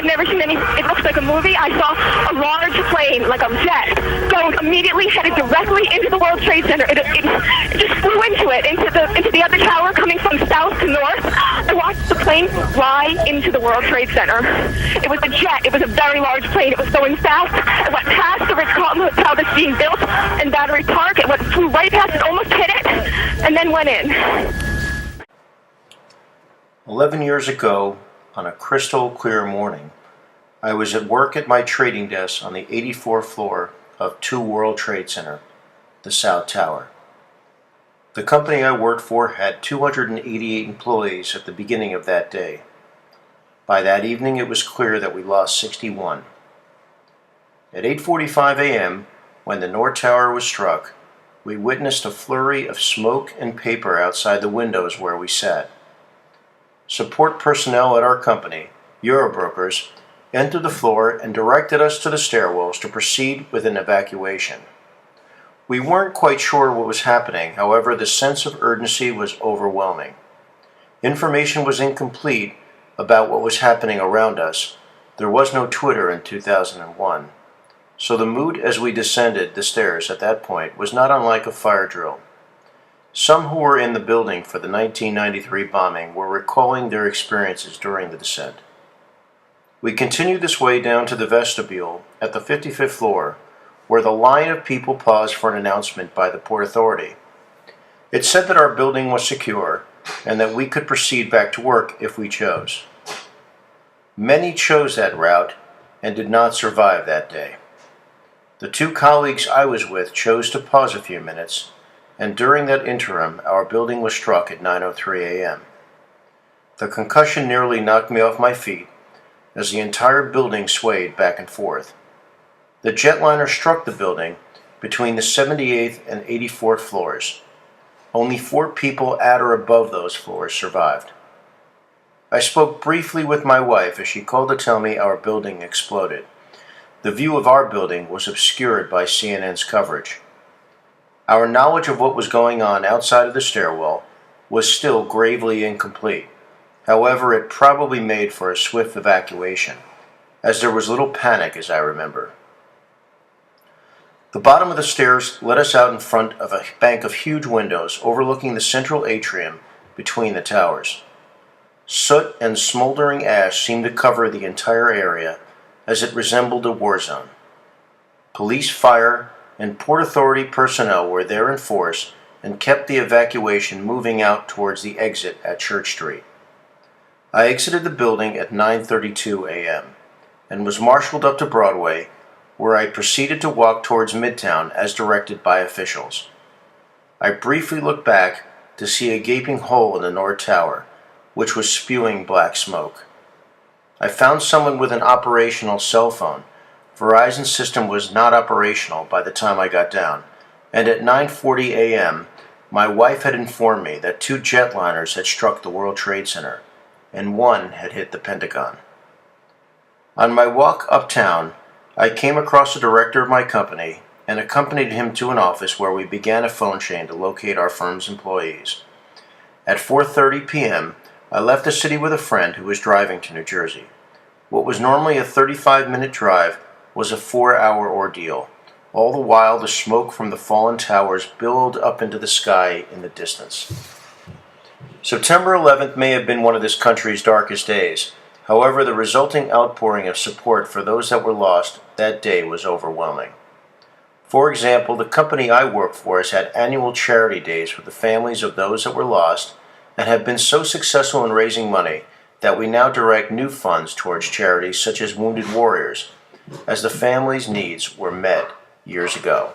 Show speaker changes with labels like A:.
A: I've never seen any, it looks like a movie. I saw a large plane, like a jet, going immediately, headed directly into the World Trade Center. It just flew into it, into the other tower, coming from south to north. I watched the plane fly into the World Trade Center. It was a jet. It was a very large plane. It was going fast. It went past the Ritz-Carlton Hotel that's being built in Battery Park. It flew right past it, almost hit it, and then went in.
B: 11 years ago, on a crystal clear morning, I was at work at my trading desk on the 84th floor of 2 World Trade Center, the South Tower. The company I worked for had 288 employees at the beginning of that day. By that evening, it was clear that we lost 61. At 8:45 a.m., when the North Tower was struck, we witnessed a flurry of smoke and paper outside the windows where we sat. Support personnel at our company, Eurobrokers, entered the floor and directed us to the stairwells to proceed with an evacuation. We weren't quite sure what was happening, however, the sense of urgency was overwhelming. Information was incomplete about what was happening around us. There was no Twitter in 2001. So the mood as we descended the stairs at that point was not unlike a fire drill. Some who were in the building for the 1993 bombing were recalling their experiences during the descent. We continued this way down to the vestibule at the 55th floor, where the line of people paused for an announcement by the Port Authority. It said that our building was secure and that we could proceed back to work if we chose. Many chose that route and did not survive that day. The 2 colleagues I was with chose to pause a few minutes, and during that interim, our building was struck at 9:03 a.m. The concussion nearly knocked me off my feet as the entire building swayed back and forth. The jetliner struck the building between the 78th and 84th floors. Only 4 people at or above those floors survived. I spoke briefly with my wife as she called to tell me our building exploded. The view of our building was obscured by CNN's coverage. Our knowledge of what was going on outside of the stairwell was still gravely incomplete. However, it probably made for a swift evacuation, as there was little panic as I remember. The bottom of the stairs led us out in front of a bank of huge windows overlooking the central atrium between the towers. Soot and smoldering ash seemed to cover the entire area as it resembled a war zone. Police, fire, and Port Authority personnel were there in force and kept the evacuation moving out towards the exit at Church Street. I exited the building at 9:32 a.m. and was marshaled up to Broadway, where I proceeded to walk towards Midtown as directed by officials. I briefly looked back to see a gaping hole in the North Tower, which was spewing black smoke. I found someone with an operational cell phone. Verizon's system was not operational by the time I got down, and at 9:40 a.m., my wife had informed me that 2 jetliners had struck the World Trade Center, and 1 had hit the Pentagon. On my walk uptown, I came across the director of my company and accompanied him to an office where we began a phone chain to locate our firm's employees. At 4:30 p.m., I left the city with a friend who was driving to New Jersey. What was normally a 35-minute drive was a 4-hour ordeal. All the while, the smoke from the fallen towers billowed up into the sky in the distance. September 11th may have been one of this country's darkest days. However, the resulting outpouring of support for those that were lost that day was overwhelming. For example, the company I work for has had annual charity days for the families of those that were lost and have been so successful in raising money that we now direct new funds towards charities such as Wounded Warriors, as the families' needs were met years ago.